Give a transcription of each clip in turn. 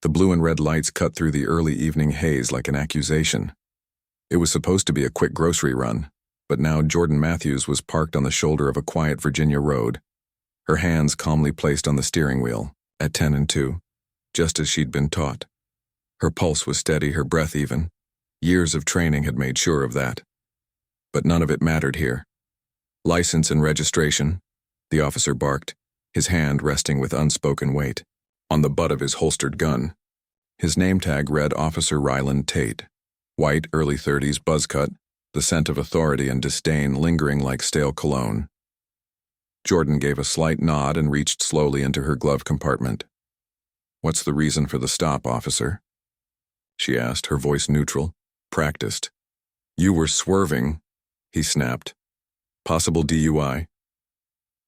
The blue and red lights cut through the early evening haze like an accusation. It was supposed to be a quick grocery run, but now Jordan Matthews was parked on the shoulder of a quiet Virginia road, her hands calmly placed on the steering wheel, at 10 and 2, just as she'd been taught. Her pulse was steady, her breath even. Years of training had made sure of that. But none of it mattered here. License and registration, the officer barked, his hand resting with unspoken weight on the butt of his holstered gun. His name tag read Officer Ryland Tate. White, early 30s, buzz cut, the scent of authority and disdain lingering like stale cologne. Jordan gave a slight nod and reached slowly into her glove compartment. "What's the reason for the stop, officer?" she asked, her voice neutral, practiced. "You were swerving," he snapped. "Possible DUI?"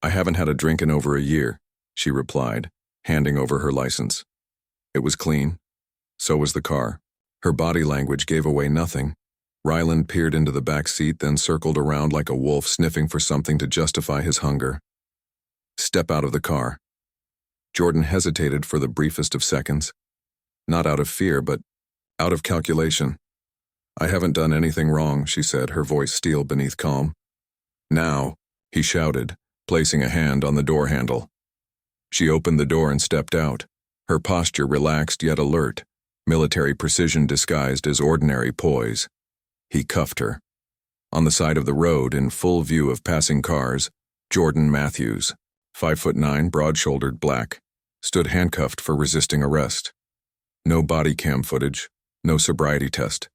"I haven't had a drink in over a year," she replied, handing over her license. It was clean. So was the car. Her body language gave away nothing. Ryland peered into the back seat, then circled around like a wolf sniffing for something to justify his hunger. "Step out of the car." Jordan hesitated for the briefest of seconds. Not out of fear, but out of calculation. "I haven't done anything wrong," she said, her voice steel beneath calm. "Now," he shouted, placing a hand on the door handle. She opened the door and stepped out, her posture relaxed yet alert, military precision disguised as ordinary poise. He cuffed her. On the side of the road, in full view of passing cars, Jordan Matthews, 5'9", broad-shouldered, black, stood handcuffed for resisting arrest. No body cam footage, no sobriety test.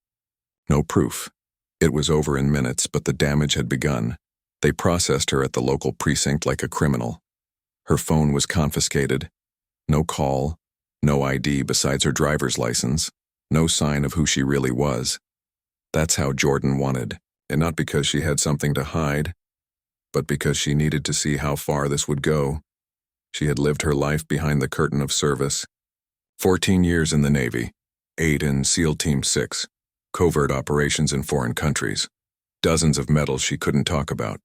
No proof. It was over in minutes, but the damage had begun. They processed her at the local precinct like a criminal. Her phone was confiscated. No call, no ID besides her driver's license, no sign of who she really was. That's how Jordan wanted, and not because she had something to hide, but because she needed to see how far this would go. She had lived her life behind the curtain of service. 14 years in the Navy, 8 in SEAL Team 6, covert operations in foreign countries, dozens of medals she couldn't talk about,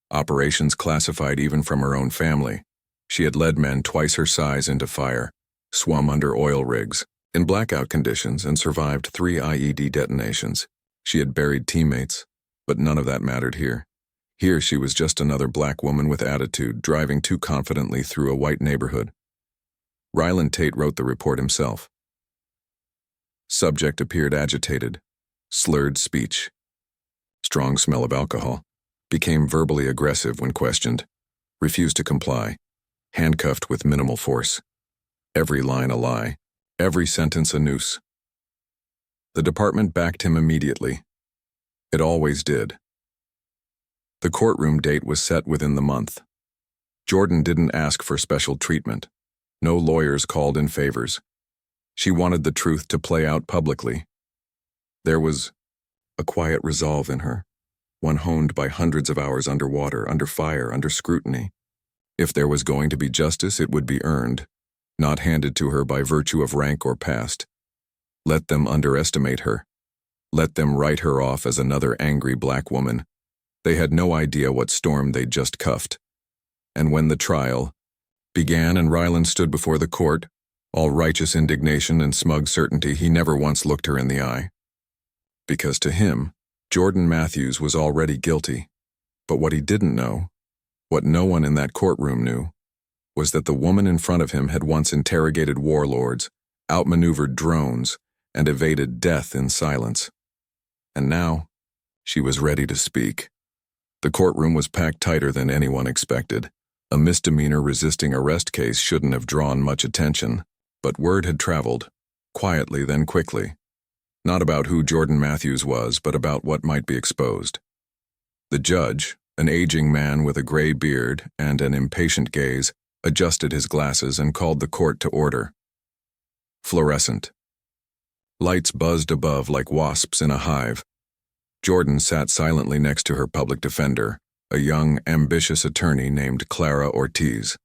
operations classified even from her own family. She had led men twice her size into fire, swum under oil rigs, in blackout conditions, and survived 3 IED detonations. She had buried teammates, but none of that mattered here. Here she was just another black woman with attitude, driving too confidently through a white neighborhood. Ryland Tate wrote the report himself. Subject appeared agitated, slurred speech, strong smell of alcohol, became verbally aggressive when questioned, refused to comply, handcuffed with minimal force. Every line a lie, every sentence a noose. The department backed him immediately. It always did. The courtroom date was set within the month. Jordan didn't ask for special treatment. No lawyers called in favors. She wanted the truth to play out publicly. There was a quiet resolve in her, one honed by hundreds of hours underwater, under fire, under scrutiny. If there was going to be justice, it would be earned, not handed to her by virtue of rank or past. Let them underestimate her. Let them write her off as another angry black woman. They had no idea what storm they'd just cuffed. And when the trial began and Ryland stood before the court, all righteous indignation and smug certainty, he never once looked her in the eye. Because to him, Jordan Matthews was already guilty. But what he didn't know, what no one in that courtroom knew, was that the woman in front of him had once interrogated warlords, outmaneuvered drones, and evaded death in silence. And now, she was ready to speak. The courtroom was packed tighter than anyone expected. A misdemeanor resisting arrest case shouldn't have drawn much attention, but word had traveled, quietly then quickly. Not about who Jordan Matthews was, but about what might be exposed. The judge, an aging man with a gray beard and an impatient gaze, adjusted his glasses and called the court to order. Fluorescent. Lights buzzed above like wasps in a hive. Jordan sat silently next to her public defender, a young, ambitious attorney named Clara Ortiz.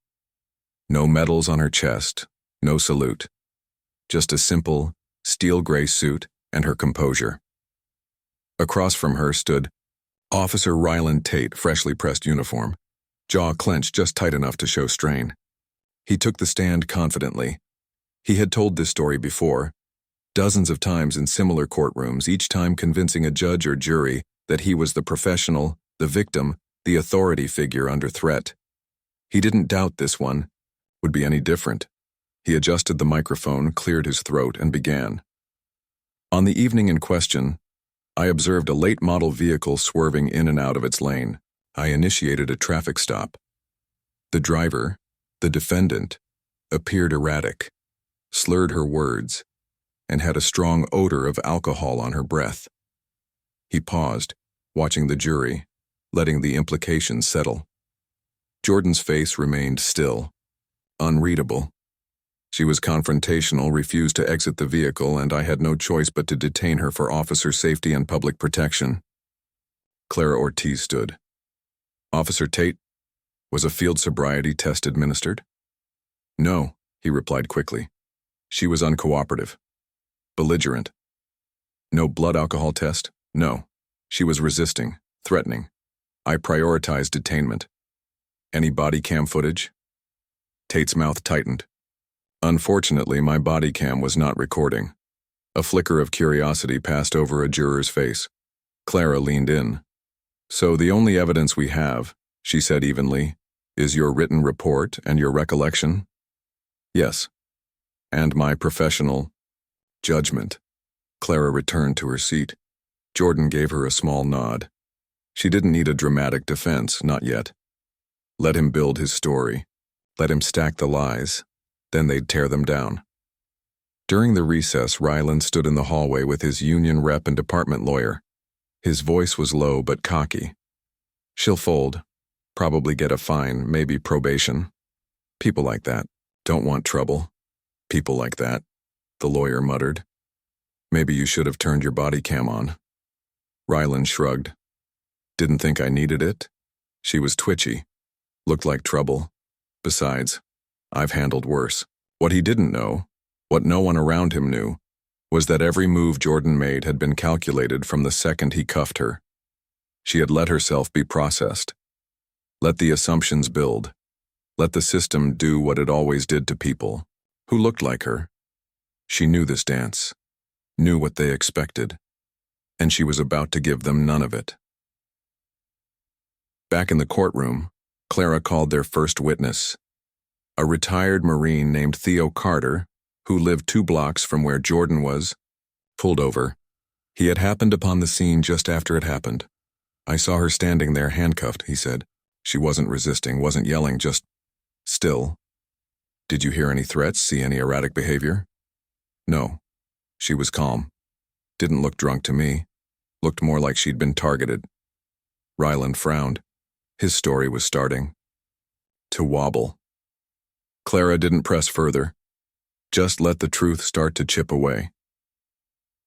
No medals on her chest, no salute. Just a simple, steel-gray suit and her composure. Across from her stood Officer Ryland Tate, freshly pressed uniform, jaw clenched just tight enough to show strain. He took the stand confidently, He had told this story before, dozens of times in similar courtrooms, each time convincing a judge or jury that he was the professional, the victim, the authority figure under threat. He didn't doubt this one would be any different. He adjusted the microphone, cleared his throat, and began. On the evening in question, I observed a late model vehicle swerving in and out of its lane. I initiated a traffic stop. The driver, the defendant, appeared erratic, slurred her words, and had a strong odor of alcohol on her breath. He paused, watching the jury, letting the implications settle. Jordan's face remained still, unreadable. She was confrontational, refused to exit the vehicle, and I had no choice but to detain her for officer safety and public protection. Clara Ortiz stood. Officer Tate, was a field sobriety test administered? No, he replied quickly. She was uncooperative. Belligerent. No blood alcohol test? No. She was resisting, threatening. I prioritized detainment. Any body cam footage? Tate's mouth tightened. Unfortunately, my body cam was not recording. A flicker of curiosity passed over a juror's face. Clara leaned in. So the only evidence we have, she said evenly, is your written report and your recollection? Yes. And my professional judgment. Clara returned to her seat. Jordan gave her a small nod. She didn't need a dramatic defense, not yet. Let him build his story. Let him stack the lies. Then they'd tear them down. During the recess, Ryland stood in the hallway with his union rep and department lawyer. His voice was low but cocky. She'll fold. Probably get a fine, maybe probation. People like that don't want trouble. People like that, the lawyer muttered. Maybe you should have turned your body cam on. Ryland shrugged. Didn't think I needed it? She was twitchy. Looked like trouble. Besides, I've handled worse. What he didn't know, what no one around him knew, was that every move Jordan made had been calculated from the second he cuffed her. She had let herself be processed. Let the assumptions build. Let the system do what it always did to people who looked like her. She knew this dance, knew what they expected, and she was about to give them none of it. Back in the courtroom, Clara called their first witness, a retired Marine named Theo Carter, who lived 2 blocks from where Jordan was, pulled over. He had happened upon the scene just after it happened. I saw her standing there handcuffed, he said. She wasn't resisting, wasn't yelling, just still. Did you hear any threats, see any erratic behavior? No. She was calm. Didn't look drunk to me. Looked more like she'd been targeted. Ryland frowned. His story was starting to wobble. Clara didn't press further. Just let the truth start to chip away.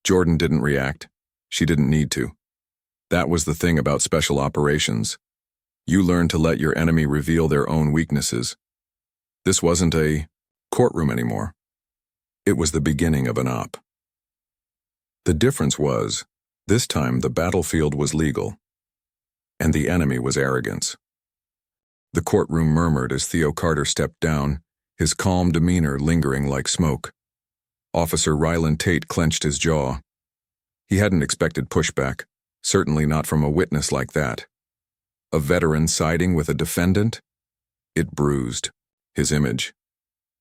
Jordan didn't react. She didn't need to. That was the thing about special operations. You learn to let your enemy reveal their own weaknesses. This wasn't a courtroom anymore. It was the beginning of an op. The difference was, this time the battlefield was legal, and the enemy was arrogance. The courtroom murmured as Theo Carter stepped down, his calm demeanor lingering like smoke. Officer Ryland Tate clenched his jaw. He hadn't expected pushback, certainly not from a witness like that. A veteran siding with a defendant? It bruised his image.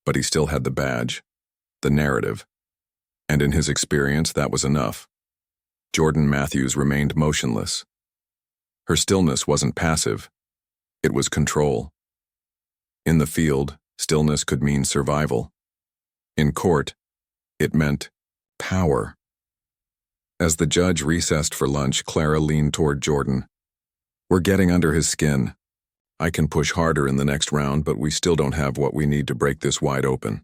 But he still had the badge, the narrative. And in his experience, that was enough. Jordan Matthews remained motionless. Her stillness wasn't passive. It was control. In the field, stillness could mean survival. In court, it meant power. As the judge recessed for lunch, Clara leaned toward Jordan. We're getting under his skin. I can push harder in the next round, but we still don't have what we need to break this wide open.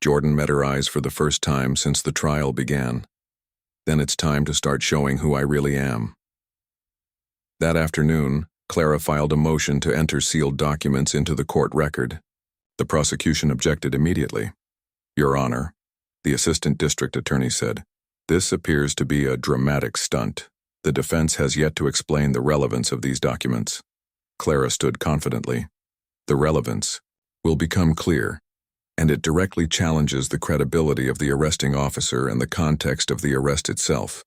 Jordan met her eyes for the first time since the trial began. Then it's time to start showing who I really am. That afternoon, Clara filed a motion to enter sealed documents into the court record. The prosecution objected immediately. Your Honor, the assistant district attorney said, this appears to be a dramatic stunt. The defense has yet to explain the relevance of these documents. Clara stood confidently. The relevance will become clear and it directly challenges the credibility of the arresting officer and the context of the arrest itself.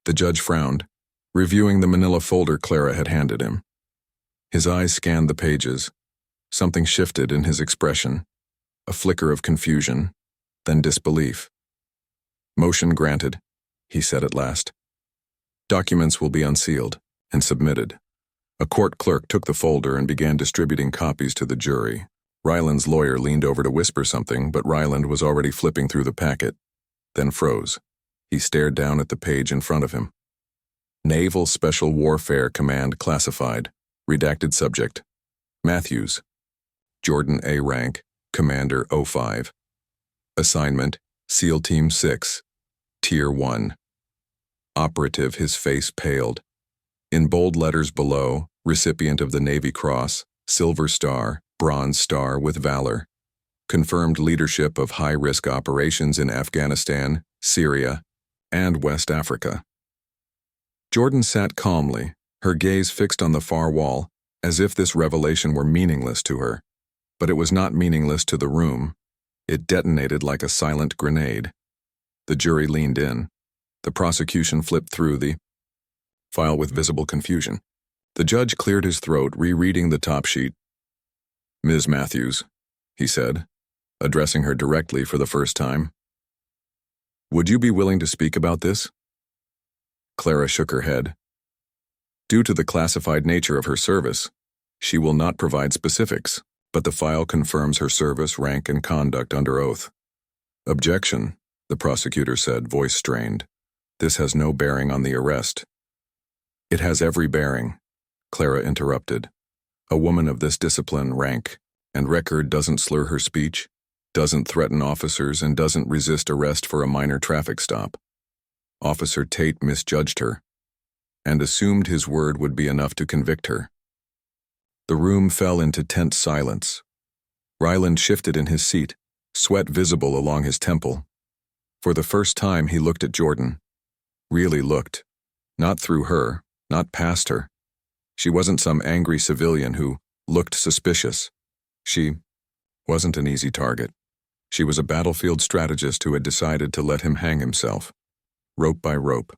The judge frowned, reviewing the manila folder Clara had handed him. His eyes scanned the pages. Something shifted in his expression, a flicker of confusion, then disbelief. "Motion granted," he said at last. "Documents will be unsealed and submitted." A court clerk took the folder and began distributing copies to the jury. Ryland's lawyer leaned over to whisper something, but Ryland was already flipping through the packet, then froze. He stared down at the page in front of him. Naval Special Warfare Command Classified. Redacted subject. Matthews. Jordan A. Rank, Commander 05. Assignment, SEAL Team 6. Tier 1. Operative, his face paled. In bold letters below, recipient of the Navy Cross, Silver Star, Bronze Star with Valor. Confirmed leadership of high-risk operations in Afghanistan, Syria, and West Africa. Jordan sat calmly, her gaze fixed on the far wall, as if this revelation were meaningless to her. But it was not meaningless to the room. It detonated like a silent grenade. The jury leaned in. The prosecution flipped through the file with visible confusion. The judge cleared his throat, rereading the top sheet. "Ms. Matthews," he said, addressing her directly for the first time. "Would you be willing to speak about this?" Clara shook her head. Due to the classified nature of her service, she will not provide specifics, but the file confirms her service, rank, and conduct under oath. "Objection," the prosecutor said, voice strained. "This has no bearing on the arrest." "It has every bearing," Clara interrupted. "A woman of this discipline, rank, and record doesn't slur her speech, doesn't threaten officers, and doesn't resist arrest for a minor traffic stop. Officer Tate misjudged her, and assumed his word would be enough to convict her." The room fell into tense silence. Ryland shifted in his seat, sweat visible along his temple. For the first time he looked at Jordan. Really looked. Not through her, not past her. She wasn't some angry civilian who looked suspicious. She wasn't an easy target. She was a battlefield strategist who had decided to let him hang himself, rope by rope.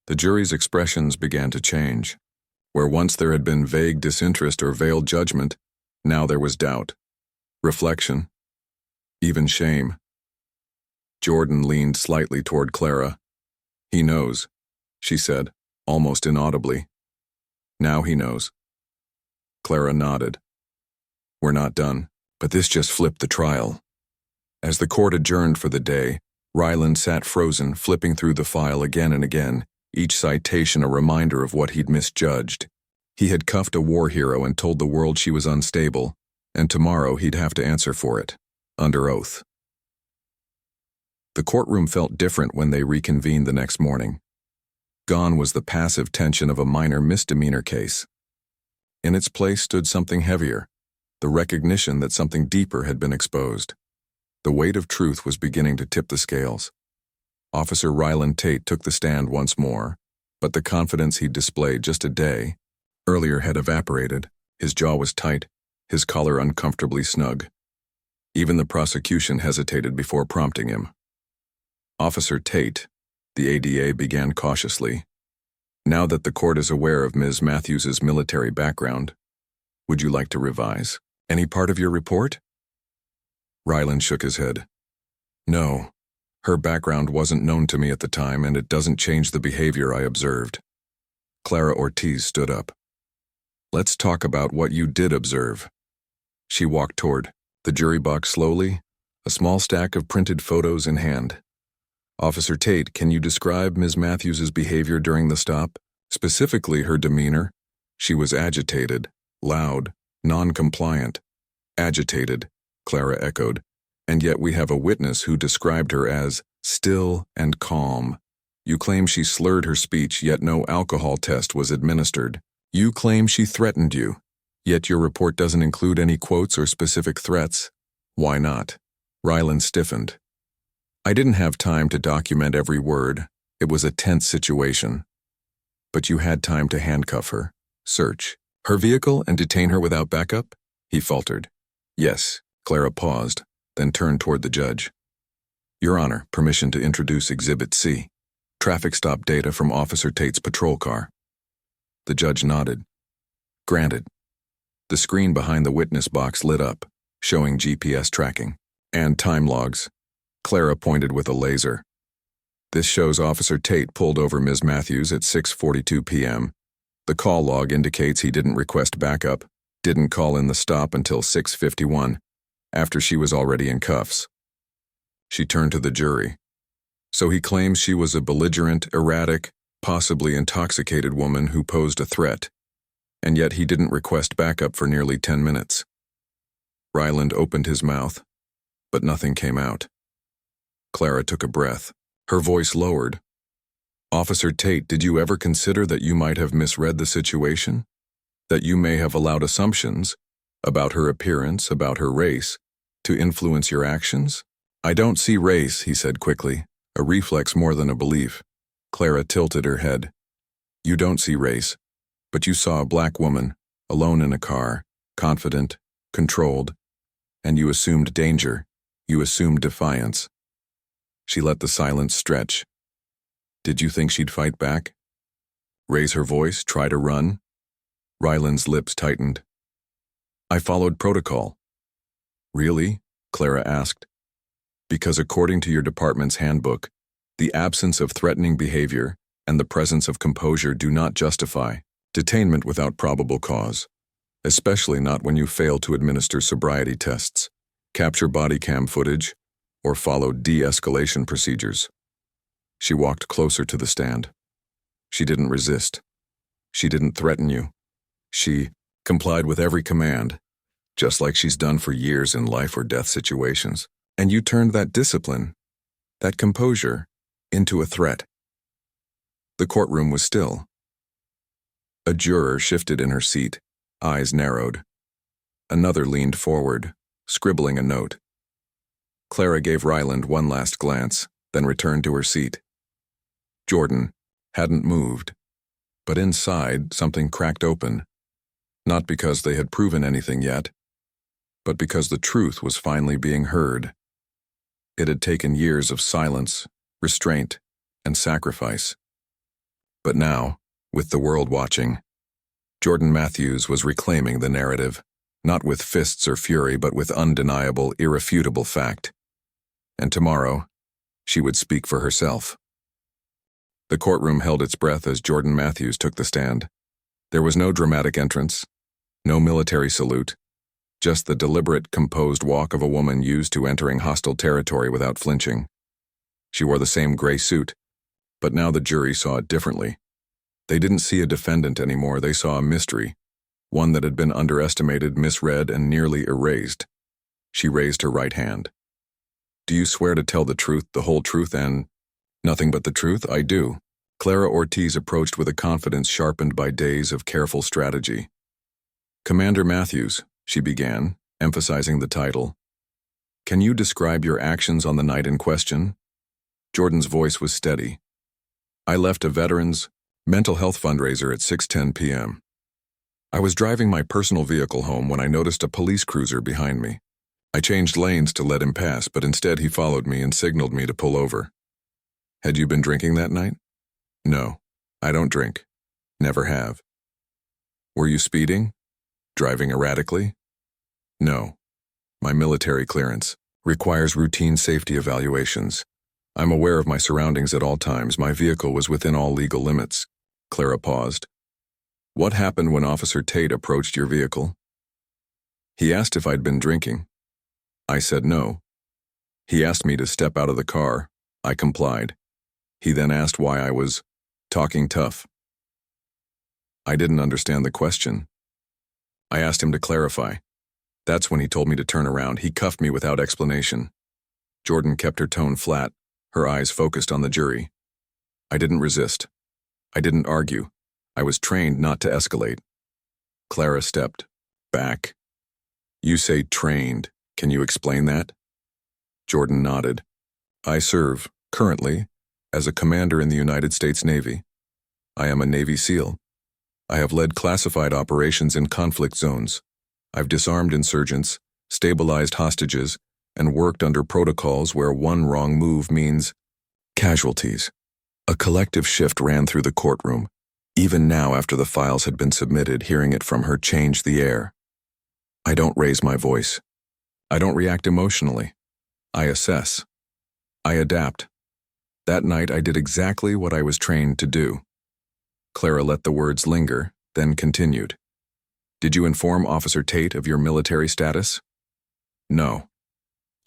The jury's expressions began to change. Where once there had been vague disinterest or veiled judgment, now there was doubt, reflection, even shame. Jordan leaned slightly toward Clara. "He knows," she said, almost inaudibly. "Now he knows." Clara nodded. "We're not done, but this just flipped the trial." As the court adjourned for the day, Ryland sat frozen, flipping through the file again and again, each citation a reminder of what he'd misjudged. He had cuffed a war hero and told the world she was unstable, and tomorrow he'd have to answer for it, under oath. The courtroom felt different when they reconvened the next morning. Gone was the passive tension of a minor misdemeanor case. In its place stood something heavier, the recognition that something deeper had been exposed. The weight of truth was beginning to tip the scales. Officer Ryland Tate took the stand once more, but the confidence he'd displayed just a day earlier had evaporated. His jaw was tight, his collar uncomfortably snug. Even the prosecution hesitated before prompting him. "Officer Tate," the ADA began cautiously, "now that the court is aware of Ms. Matthews's military background, would you like to revise any part of your report?" Ryland shook his head. "No. Her background wasn't known to me at the time, and it doesn't change the behavior I observed." Clara Ortiz stood up. "Let's talk about what you did observe." She walked toward the jury box slowly, a small stack of printed photos in hand. "Officer Tate, can you describe Ms. Matthews's behavior during the stop, specifically her demeanor?" "She was agitated, loud, non-compliant." "Agitated," Clara echoed. "And yet we have a witness who described her as still and calm. You claim she slurred her speech, yet no alcohol test was administered. You claim she threatened you, yet your report doesn't include any quotes or specific threats. Why not?" Ryland stiffened. "I didn't have time to document every word. It was a tense situation." "But you had time to handcuff her, search her vehicle, and detain her without backup?" he faltered. "Yes, Clara paused, then turned toward the judge. Your Honor, permission to introduce Exhibit C. Traffic stop data from Officer Tate's patrol car. The judge nodded. Granted. The screen behind the witness box lit up, showing GPS tracking. And time logs. Clara pointed with a laser. This shows Officer Tate pulled over Ms. Matthews at 6:42 p.m. The call log indicates he didn't request backup, didn't call in the stop until 6:51, after she was already in cuffs. She turned to the jury. So he claims she was a belligerent, erratic, possibly intoxicated woman who posed a threat, and yet he didn't request backup for nearly 10 minutes. Ryland opened his mouth, but nothing came out. Clara took a breath. Her voice lowered. Officer Tate, did you ever consider that you might have misread the situation? That you may have allowed assumptions about her appearance, about her race, to influence your actions? I don't see race, he said quickly, a reflex more than a belief. Clara tilted her head. You don't see race, but you saw a black woman, alone in a car, confident, controlled, and you assumed danger. You assumed defiance. She let the silence stretch. Did you think she'd fight back? Raise her voice, try to run? Ryland's lips tightened. I followed protocol. Really? Clara asked. Because according to your department's handbook, the absence of threatening behavior and the presence of composure do not justify detainment without probable cause, especially not when you fail to administer sobriety tests, capture body cam footage, or follow de-escalation procedures. She walked closer to the stand. She didn't resist. She didn't threaten you. She complied with every command, just like she's done for years in life or death situations. And you turned that discipline, that composure, into a threat. The courtroom was still. A juror shifted in her seat, eyes narrowed. Another leaned forward, scribbling a note. Clara gave Ryland one last glance, then returned to her seat. Jordan hadn't moved, but inside something cracked open, not because they had proven anything yet, but because the truth was finally being heard. It had taken years of silence, restraint, and sacrifice. But now, with the world watching, Jordan Matthews was reclaiming the narrative, not with fists or fury, but with undeniable, irrefutable fact. And tomorrow, she would speak for herself. The courtroom held its breath as Jordan Matthews took the stand. There was no dramatic entrance, no military salute, just the deliberate, composed walk of a woman used to entering hostile territory without flinching. She wore the same gray suit, but now the jury saw it differently. They didn't see a defendant anymore, they saw a mystery, one that had been underestimated, misread, and nearly erased. She raised her right hand. Do you swear to tell the truth, the whole truth, and nothing but the truth? I do. Clara Ortiz approached with a confidence sharpened by days of careful strategy. Commander Matthews, she began, emphasizing the title. Can you describe your actions on the night in question? Jordan's voice was steady. I left a veterans' mental health fundraiser at 6:10 p.m. I was driving my personal vehicle home when I noticed a police cruiser behind me. I changed lanes to let him pass, but instead he followed me and signaled me to pull over. Had you been drinking that night? No, I don't drink. Never have. Were you speeding? Driving erratically? No. My military clearance requires routine safety evaluations. I'm aware of my surroundings at all times. My vehicle was within all legal limits. Clara paused. What happened when Officer Tate approached your vehicle? He asked if I'd been drinking. I said no. He asked me to step out of the car. I complied. He then asked why I was talking tough. I didn't understand the question. I asked him to clarify. That's when he told me to turn around. He cuffed me without explanation. Jordan kept her tone flat, her eyes focused on the jury. I didn't resist. I didn't argue. I was trained not to escalate. Clara stepped back. You say trained. Can you explain that? Jordan nodded. I serve, currently, as a commander in the United States Navy. I am a Navy SEAL. I have led classified operations in conflict zones. I've disarmed insurgents stabilized hostages, and worked under protocols where one wrong move means casualties. A collective shift ran through the courtroom. Even now, after the files had been submitted, hearing it from her changed the air. I don't raise my voice. I don't react emotionally. I assess. I adapt. That night, I did exactly what I was trained to do. Clara let the words linger, then continued. Did you inform Officer Tate of your military status? No.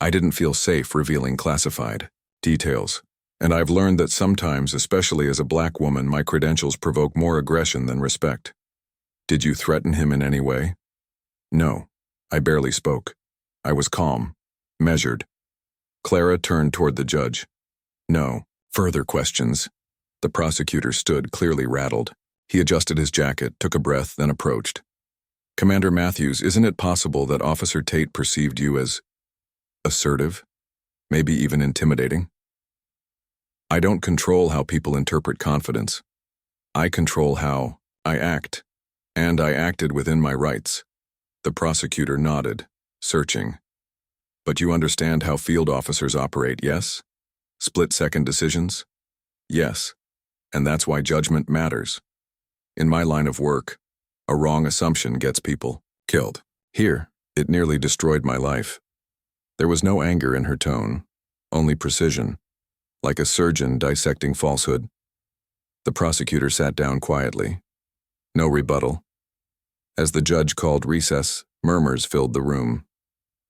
I didn't feel safe revealing classified details. And I've learned that sometimes, especially as a black woman, my credentials provoke more aggression than respect. Did you threaten him in any way? No. I barely spoke. I was calm, measured. Clara turned toward the judge. No. Further questions. The prosecutor stood, clearly rattled. He adjusted his jacket, took a breath, then approached. Commander Matthews, isn't it possible that Officer Tate perceived you as assertive, maybe even intimidating? I don't control how people interpret confidence. I control how I act, and I acted within my rights. The prosecutor nodded, searching. But you understand how field officers operate, yes? Split-second decisions? Yes. And that's why judgment matters. In my line of work, a wrong assumption gets people killed. Here, it nearly destroyed my life. There was no anger in her tone, only precision, like a surgeon dissecting falsehood. The prosecutor sat down quietly. No rebuttal. As the judge called recess, murmurs filled the room.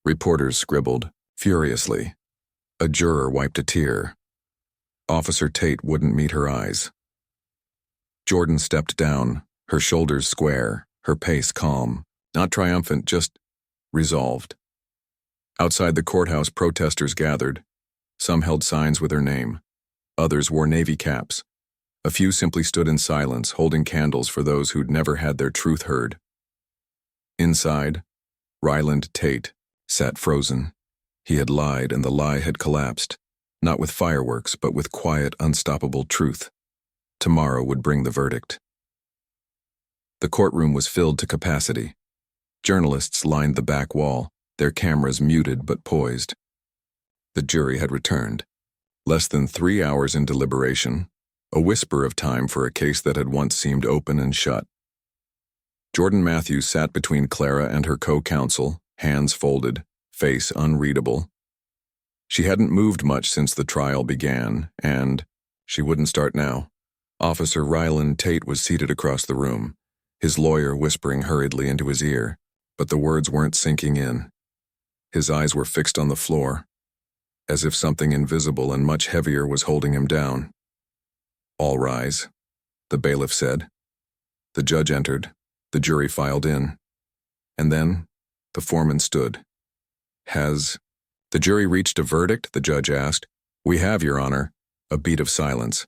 Reporters scribbled furiously. A juror wiped a tear. Officer Tate wouldn't meet her eyes. Jordan stepped down, her shoulders square, her pace calm, not triumphant, just resolved. Outside the courthouse, protesters gathered. Some held signs with her name. Others wore navy caps. A few simply stood in silence, holding candles for those who'd never had their truth heard. Inside, Ryland Tate sat frozen. He had lied, and the lie had collapsed, not with fireworks, but with quiet, unstoppable truth. Tomorrow would bring the verdict. The courtroom was filled to capacity. Journalists lined the back wall, their cameras muted but poised. The jury had returned. Less than 3 hours in deliberation, a whisper of time for a case that had once seemed open and shut. Jordan Matthews sat between Clara and her co-counsel, hands folded, face unreadable. She hadn't moved much since the trial began, and she wouldn't start now. Officer Ryland Tate was seated across the room, his lawyer whispering hurriedly into his ear, but the words weren't sinking in. His eyes were fixed on the floor, as if something invisible and much heavier was holding him down. All rise, the bailiff said. The judge entered, the jury filed in, and then the foreman stood. Has the jury reached a verdict? The judge asked. We have, Your Honor. A beat of silence.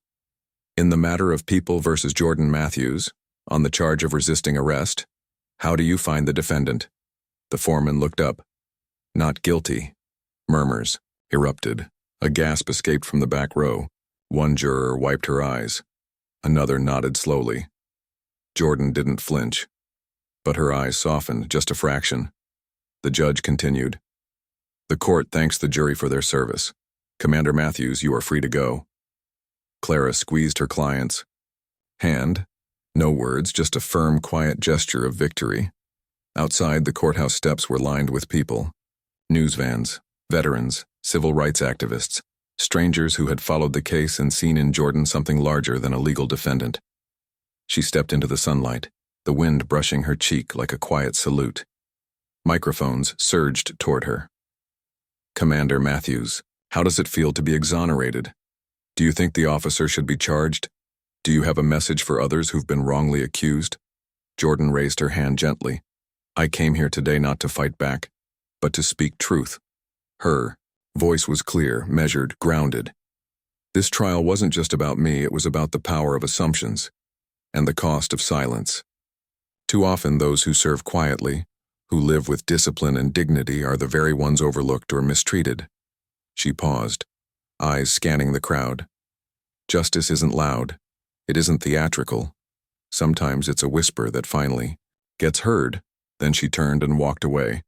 In the matter of People versus Jordan Matthews, on the charge of resisting arrest, how do you find the defendant? The foreman looked up. Not guilty. Murmurs erupted. A gasp escaped from the back row. One juror wiped her eyes. Another nodded slowly. Jordan didn't flinch, but her eyes softened just a fraction. The judge continued. The court thanks the jury for their service. Commander Matthews, you are free to go. Clara squeezed her client's hand. No words, just a firm, quiet gesture of victory. Outside, the courthouse steps were lined with people. News vans, veterans, civil rights activists, strangers who had followed the case and seen in Jordan something larger than a legal defendant. She stepped into the sunlight, the wind brushing her cheek like a quiet salute. Microphones surged toward her. Commander Matthews, how does it feel to be exonerated? Do you think the officer should be charged? Do you have a message for others who've been wrongly accused? Jordan raised her hand gently. I came here today not to fight back, but to speak truth. Her voice was clear, measured, grounded. This trial wasn't just about me, it was about the power of assumptions and the cost of silence. Too often those who serve quietly, who live with discipline and dignity, are the very ones overlooked or mistreated. She paused, eyes scanning the crowd. Justice isn't loud. It isn't theatrical. Sometimes it's a whisper that finally gets heard. Then she turned and walked away.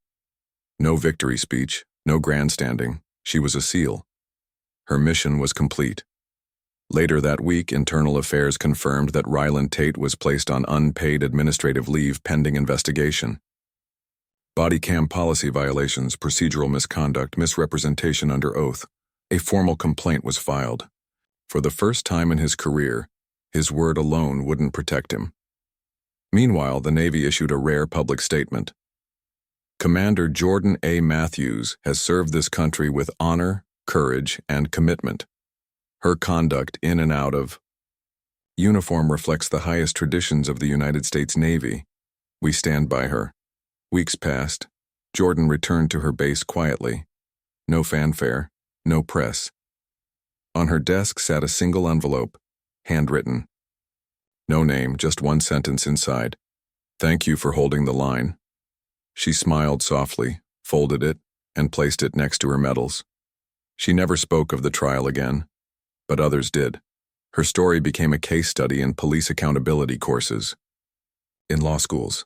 No victory speech, no grandstanding. She was a SEAL. Her mission was complete. Later that week, Internal Affairs confirmed that Ryland Tate was placed on unpaid administrative leave pending investigation. Body cam policy violations, procedural misconduct, misrepresentation under oath. A formal complaint was filed. For the first time in his career, his word alone wouldn't protect him. Meanwhile, the Navy issued a rare public statement. Commander Jordan A. Matthews has served this country with honor, courage, and commitment. Her conduct in and out of uniform reflects the highest traditions of the United States Navy. We stand by her. Weeks passed. Jordan returned to her base quietly. No fanfare, no press. On her desk sat a single envelope, handwritten. No name, just one sentence inside. Thank you for holding the line. She smiled softly, folded it, and placed it next to her medals. She never spoke of the trial again, but others did. Her story became a case study in police accountability courses, in law schools,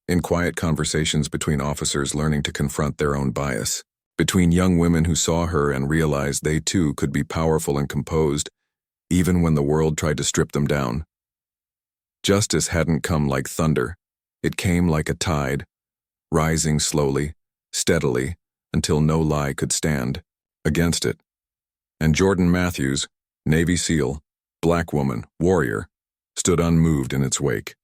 in quiet conversations between officers learning to confront their own bias, between young women who saw her and realized they too could be powerful and composed, even when the world tried to strip them down. Justice hadn't come like thunder. It came like a tide, rising slowly, steadily, until no lie could stand against it. And Jordan Matthews, Navy SEAL, black woman, warrior, stood unmoved in its wake.